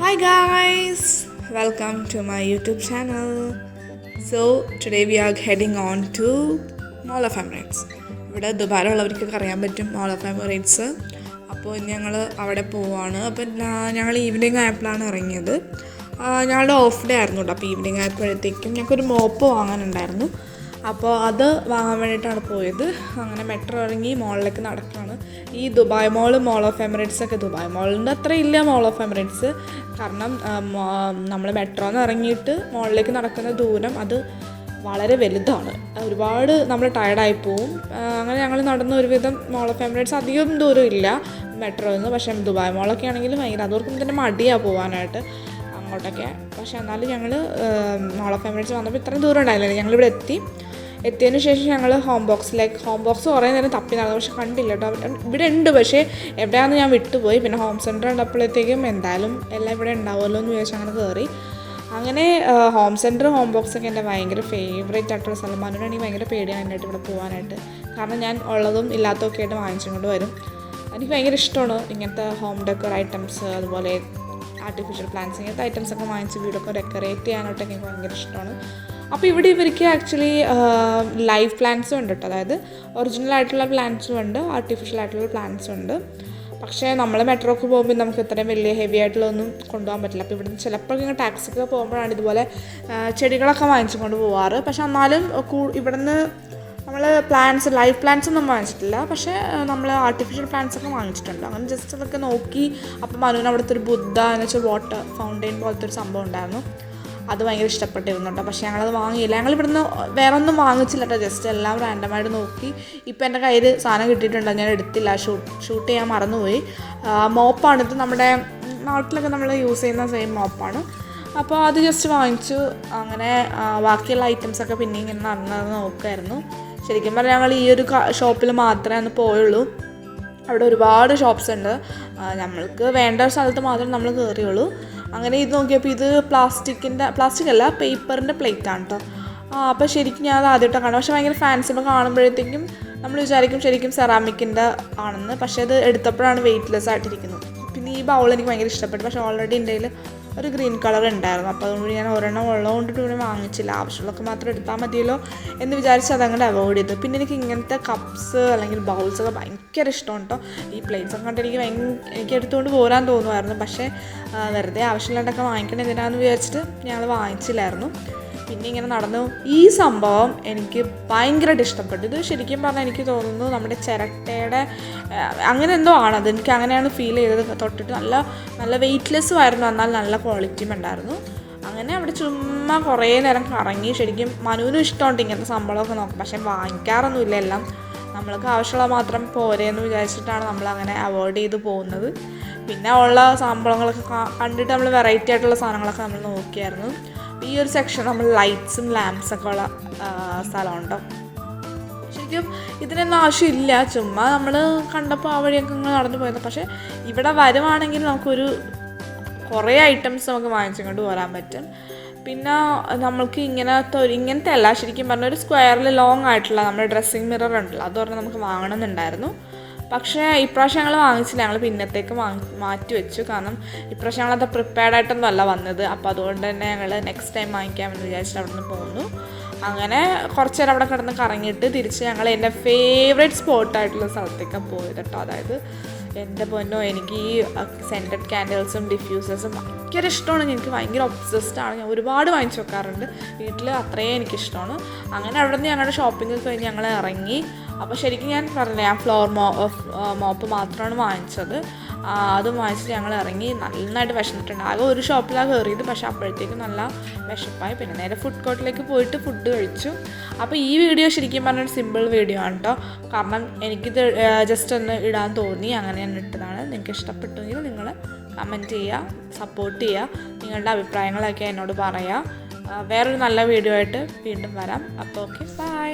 Hi guys, welcome to my YouTube channel. So today we are heading on to Mall of Emirates. ഇവിടെ ദുബായിലുള്ളവർക്കൊക്കെ അറിയാൻ പറ്റും Mall of Emirates. അപ്പോൾ ഞങ്ങൾ അവിടെ പോവാണ്. അപ്പോൾ ഞങ്ങൾ ഈവനിങ് ആയപ്പോഴാണ് ഇറങ്ങിയത്. ഞങ്ങളുടെ ഓഫ് ഡേ ആയിരുന്നു കേട്ടോ. അപ്പോൾ ഈവനിങ് ആയപ്പോഴത്തേക്കും ഞങ്ങൾക്കൊരു മോപ്പ് വാങ്ങാനുണ്ടായിരുന്നു. അപ്പോൾ അത് വാങ്ങാൻ വേണ്ടിയിട്ടാണ് പോയത്. അങ്ങനെ മെട്രോ ഇറങ്ങി മോളിലേക്ക് നടക്കുകയാണ്. ഈ ദുബായ് മോൾ ഓഫ് എമിറേറ്റ്സ് ഒക്കെ ദുബായ് മോളിൻ്റെ അത്ര ഇല്ല മോൾ ഓഫ് എമിറേറ്റ്സ്. കാരണം നമ്മൾ മെട്രോന്ന് ഇറങ്ങിയിട്ട് മോളിലേക്ക് നടക്കുന്ന ദൂരം അത് വളരെ വലുതാണ്. ഒരുപാട് നമ്മൾ ടയർഡായി പോവും. അങ്ങനെ ഞങ്ങൾ നടന്ന ഒരുവിധം മോൾ ഓഫ് എമിറേറ്റ്സ് അധികം ദൂരം ഇല്ല മെട്രോയിൽ നിന്ന്. പക്ഷേ ദുബായ് മോളൊക്കെ ആണെങ്കിലും ഭയങ്കര അതോർക്കും തന്നെ മടിയാണ് പോകാനായിട്ട് അങ്ങോട്ടൊക്കെ. പക്ഷേ എന്നാലും ഞങ്ങൾ മോൾ ഓഫ് എമിറേറ്റ്സ് വന്നപ്പോൾ ഇത്രയും ദൂരം ഉണ്ടായില്ല. ഞങ്ങളിവിടെ എത്തിയതിന് ശേഷം ഞങ്ങൾ ഹോം ബോക്സ് കുറേ നേരം തപ്പി നടന്നു. പക്ഷെ കണ്ടില്ല കേട്ടോ. ഇവിടെ ഉണ്ട്, പക്ഷേ എവിടെയാണെന്ന് ഞാൻ വിട്ടുപോയി. പിന്നെ ഹോം സെൻറ്റർ കണ്ടപ്പോഴത്തേക്കും എന്തായാലും എല്ലാം ഇവിടെ ഉണ്ടാവുമല്ലോ എന്ന് വിചാരിച്ച് അങ്ങനെ കയറി. അങ്ങനെ ഹോം സെൻറ്റർ ഹോം ബോക്സൊക്കെ എൻ്റെ ഭയങ്കര ഫേവറേറ്റ് ആയിട്ടുള്ള സ്ഥലം. മനുവിനാണെങ്കിൽ ഭയങ്കര പേടിയാണ് എൻ്റെ ആയിട്ട് ഇവിടെ പോകാനായിട്ട്. കാരണം ഞാൻ ഉള്ളതും ഇല്ലാത്തതൊക്കെ ആയിട്ട് വാങ്ങിച്ചുകൊണ്ട് വരും. എനിക്ക് ഭയങ്കര ഇഷ്ടമാണ് ഇങ്ങനത്തെ ഹോം ഡെക്കർ ഐറ്റംസ്, അതുപോലെ ആർട്ടിഫിഷ്യൽ പ്ലാന്റ്സ്, ഇങ്ങനത്തെ ഐറ്റംസൊക്കെ വാങ്ങിച്ച് വീടൊക്കെ ഡെക്കറേറ്റ് ചെയ്യാനായിട്ടൊക്കെ എനിക്ക് ഭയങ്കര ഇഷ്ടമാണ്. അപ്പോൾ ഇവിടെ ഇവർക്ക് ആക്ച്വലി ലൈവ് പ്ലാന്റ്സും ഉണ്ട് കേട്ടോ. അതായത് ഒറിജിനൽ ആയിട്ടുള്ള പ്ലാന്റ്സും ഉണ്ട്, ആർട്ടിഫിഷ്യൽ ആയിട്ടുള്ള പ്ലാന്റ്സും ഉണ്ട്. പക്ഷേ നമ്മൾ മെട്രോക്ക് പോകുമ്പോൾ നമുക്ക് ഇത്രയും വലിയ ഹെവി ആയിട്ടുള്ളതൊന്നും കൊണ്ടുപോകാൻ പറ്റില്ല. അപ്പോൾ ഇവിടുന്ന് ചിലപ്പോൾ ഇങ്ങനെ ടാക്സിക്ക് പോകുമ്പോഴാണ് ഇതുപോലെ ചെടികളൊക്കെ വാങ്ങിച്ചു കൊണ്ട് പോകാറ്. പക്ഷെ എന്നാലും ഇവിടുന്ന് നമ്മൾ ലൈവ് പ്ലാന്റ്സ് ഒന്നും വാങ്ങിച്ചിട്ടില്ല. പക്ഷേ നമ്മൾ ആർട്ടിഫിഷ്യൽ പ്ലാന്റ്സ് ഒക്കെ വാങ്ങിച്ചിട്ടുണ്ട്. അങ്ങനെ ജസ്റ്റ് അതൊക്കെ നോക്കി. അപ്പോൾ മനുവിന് അവിടുത്തെ ഒരു ബുദ്ധ എന്ന് വെച്ചാൽ വാട്ടർ ഫൗണ്ടെയിൻ പോലത്തെ ഒരു സംഭവം ഉണ്ടായിരുന്നു. അത് ഭയങ്കര ഇഷ്ടപ്പെട്ടിരുന്നുണ്ടോ. പക്ഷേ ഞങ്ങളത് വാങ്ങിയില്ല. ഞങ്ങൾ ഇവിടുന്ന് വേറെ ഒന്നും വാങ്ങിച്ചില്ല കേട്ടോ. ജസ്റ്റ് എല്ലാം റാൻഡമായിട്ട് നോക്കി. ഇപ്പോൾ എൻ്റെ കയ്യിൽ സാധനം കിട്ടിയിട്ടുണ്ടോ, ഞാൻ എടുത്തില്ല, ഷൂട്ട് ചെയ്യാൻ മറന്നുപോയി. മോപ്പാണിത്. നമ്മുടെ നാട്ടിലൊക്കെ നമ്മൾ യൂസ് ചെയ്യുന്ന സെയിം മോപ്പാണ്. അപ്പോൾ അത് ജസ്റ്റ് വാങ്ങിച്ചു. അങ്ങനെ ബാക്കിയുള്ള ഐറ്റംസൊക്കെ പിന്നെ ഇങ്ങനെ നടന്നത് നോക്കുമായിരുന്നു. ശരിക്കും പറഞ്ഞാൽ ഞങ്ങൾ ഈ ഒരു ഷോപ്പിൽ മാത്രമേ അന്ന് പോയുള്ളൂ. അവിടെ ഒരുപാട് ഷോപ്സ് ഉണ്ട്. നമ്മൾക്ക് വേണ്ട ഒരു സ്ഥലത്ത് മാത്രമേ നമ്മൾ കയറിയുള്ളൂ. അങ്ങനെ ഇത് നോക്കിയപ്പോൾ ഇത് പ്ലാസ്റ്റിക് അല്ല, പേപ്പറിൻ്റെ പ്ലേറ്റാണ് കേട്ടോ. അപ്പോൾ ശരിക്കും ഞാൻ അത് ആദ്യമായിട്ടാണ് കാണുന്നത്. പക്ഷേ ഭയങ്കര ഫാൻസിമ്പോൾ കാണുമ്പോഴത്തേക്കും നമ്മൾ വിചാരിക്കും ശരിക്കും സെറാമിക്കിൻ്റെ ആണെന്ന്. പക്ഷേ അത് എടുത്തപ്പോഴാണ് വെയ്റ്റ്ലെസ് ആയിട്ടിരിക്കുന്നത്. പിന്നെ ഈ ബൗൾ എനിക്ക് ഭയങ്കര ഇഷ്ടപ്പെട്ടു. പക്ഷേ ഓൾറെഡി എൻ്റെ കയ്യിൽ ഒരു ഗ്രീൻ കളർ ഉണ്ടായിരുന്നു. അപ്പോൾ അതുകൊണ്ട് ഞാൻ ഒരെണ്ണം ഉള്ളതുകൊണ്ടിട്ട് ഇവിടെ വാങ്ങിച്ചില്ല. ആവശ്യമുള്ളതൊക്കെ മാത്രം എടുത്താൽ മതിയല്ലോ എന്ന് വിചാരിച്ച് അതങ്ങോട്ട് അവോയ്ഡ് ചെയ്തു. പിന്നെ എനിക്ക് ഇങ്ങനത്തെ കപ്സ് അല്ലെങ്കിൽ ബൗൾസൊക്കെ ഭയങ്കര ഇഷ്ടമാണ് കേട്ടോ. ഈ പ്ലേറ്റ്സൊക്കെ കണ്ടിട്ട് എനിക്ക് എടുത്തുകൊണ്ട് പോരാൻ തോന്നുമായിരുന്നു. പക്ഷേ വെറുതെ ആവശ്യമില്ലാണ്ടൊക്കെ വാങ്ങിക്കണം എന്തിനാന്ന് വിചാരിച്ചിട്ട് ഞങ്ങൾ വാങ്ങിച്ചില്ലായിരുന്നു. പിന്നെ ഇങ്ങനെ നടന്നു. ഈ സംഭവം എനിക്ക് ഭയങ്കരമായിട്ട് ഇഷ്ടപ്പെട്ടു. ഇത് ശരിക്കും പറഞ്ഞാൽ എനിക്ക് തോന്നുന്നു നമ്മുടെ ചിരട്ടയുടെ അങ്ങനെ എന്തോ ആണ്. അതെനിക്ക് അങ്ങനെയാണ് ഫീൽ ചെയ്തത്. തൊട്ടിട്ട് നല്ല വെയ്റ്റ്ലെസ്സും ആയിരുന്നു, എന്നാൽ നല്ല ക്വാളിറ്റിയും ഉണ്ടായിരുന്നു. അങ്ങനെ അവിടെ ചുമ്മാ കുറേ നേരം കറങ്ങി. ശരിക്കും മനുവിനും ഇഷ്ടമുണ്ട് ഇങ്ങനത്തെ സംഭവമൊക്കെ നോക്കും. പക്ഷേ വാങ്ങിക്കാറൊന്നുമില്ല. എല്ലാം നമ്മൾക്ക് ആവശ്യമുള്ള മാത്രം പോരെയെന്ന് വിചാരിച്ചിട്ടാണ് നമ്മളങ്ങനെ അവോയ്ഡ് ചെയ്ത് പോകുന്നത്. പിന്നെ ഉള്ള സംഭവങ്ങളൊക്കെ കണ്ടിട്ട് നമ്മൾ വെറൈറ്റി ആയിട്ടുള്ള സാധനങ്ങളൊക്കെ നമ്മൾ നോക്കിയായിരുന്നു. ഈ ഒരു സെക്ഷൻ നമ്മൾ ലൈറ്റ്സും ലാംപ്സൊക്കെ ഉള്ള സ്ഥലമുണ്ടോ. ശരിക്കും ഇതിനൊന്നും ആവശ്യമില്ല. ചുമ്മാ നമ്മൾ കണ്ടപ്പോൾ ആ വഴിയൊക്കെ ഇങ്ങനെ നടന്നു പോയത്. പക്ഷേ ഇവിടെ വരുവാണെങ്കിൽ നമുക്കൊരു കുറേ ഐറ്റംസ് നമുക്ക് വാങ്ങിച്ചുകൊണ്ട് പോരാൻ പറ്റും. പിന്നെ നമ്മൾക്ക് ഇങ്ങനത്തെ അല്ല, ശരിക്കും പറഞ്ഞാൽ ഒരു സ്ക്വയറിൽ ലോങ് ആയിട്ടുള്ള നമ്മുടെ ഡ്രസ്സിങ് മിറർ ഉണ്ടല്ലോ, അത് പറഞ്ഞാൽ നമുക്ക് വാങ്ങണമെന്നുണ്ടായിരുന്നു. പക്ഷേ ഇപ്രാവശ്യം ഞങ്ങൾ വാങ്ങിച്ചില്ല. ഞങ്ങൾ പിന്നത്തേക്ക് മാറ്റി വെച്ചു. കാരണം ഇപ്രാവശ്യം ഞങ്ങളത് പ്രിപ്പയർഡ് ആയിട്ടൊന്നും അല്ല വന്നത്. അപ്പോൾ അതുകൊണ്ട് തന്നെ ഞങ്ങൾ നെക്സ്റ്റ് ടൈം വാങ്ങിക്കാമെന്ന് വിചാരിച്ചിട്ട് അവിടെ നിന്ന് പോന്നു. അങ്ങനെ കുറച്ച് നേരം അവിടെ കിടന്ന് കറങ്ങിയിട്ട് തിരിച്ച് ഞങ്ങൾ എൻ്റെ ഫേവറേറ്റ് സ്പോട്ടായിട്ടുള്ള സ്ഥലത്തേക്കാണ് പോയത് കേട്ടോ. അതായത് എൻ്റെ പൊന്നോ, എനിക്ക് ഈ സെൻറ്റഡ് ക്യാൻഡിൽസും ഡിഫ്യൂസേഴ്സും ഭയങ്കര ഇഷ്ടമാണ്. എനിക്ക് ഭയങ്കര ഒബ്സസ്ഡാണ്. ഞാൻ ഒരുപാട് വാങ്ങിച്ചു വെക്കാറുണ്ട് വീട്ടിൽ. അത്രയും എനിക്കിഷ്ടമാണ്. അങ്ങനെ അവിടെ നിന്ന് ഞങ്ങളുടെ ഷോപ്പിംഗ് കഴിഞ്ഞ് ഞങ്ങൾ ഇറങ്ങി. അപ്പോൾ ശരിക്കും ഞാൻ പറഞ്ഞില്ലേ, ഞാൻ ഫ്ലോർ മോപ്പ് മാത്രമാണ് വാങ്ങിച്ചത്. അതും വാങ്ങിച്ചിട്ട് ഞങ്ങൾ ഇറങ്ങി. നന്നായിട്ട് വിശന്നിട്ടുണ്ട്. ആകെ ഒരു ഷോപ്പിലാണ് കയറിയത്. പക്ഷേ അപ്പോഴത്തേക്കും നല്ല വിശപ്പായി. പിന്നെ നേരെ ഫുഡ് കോർട്ടിലേക്ക് പോയിട്ട് ഫുഡ് കഴിച്ചു. അപ്പോൾ ഈ വീഡിയോ ശരിക്കും പറഞ്ഞൊരു സിമ്പിൾ വീഡിയോ ആണ് കേട്ടോ. കാരണം എനിക്കിത് ജസ്റ്റ് ഒന്ന് ഇടാൻ തോന്നി, അങ്ങനെ ഞാൻ ഇട്ടതാണ്. നിങ്ങൾക്ക് ഇഷ്ടപ്പെട്ടെങ്കിൽ നിങ്ങൾ കമൻറ്റ് ചെയ്യുക, സപ്പോർട്ട് ചെയ്യുക, നിങ്ങളുടെ അഭിപ്രായങ്ങളൊക്കെ എന്നോട് പറയുക. വേറൊരു നല്ല വീഡിയോ ആയിട്ട് വീണ്ടും വരാം. അപ്പോൾ ഓക്കെ, ബൈ.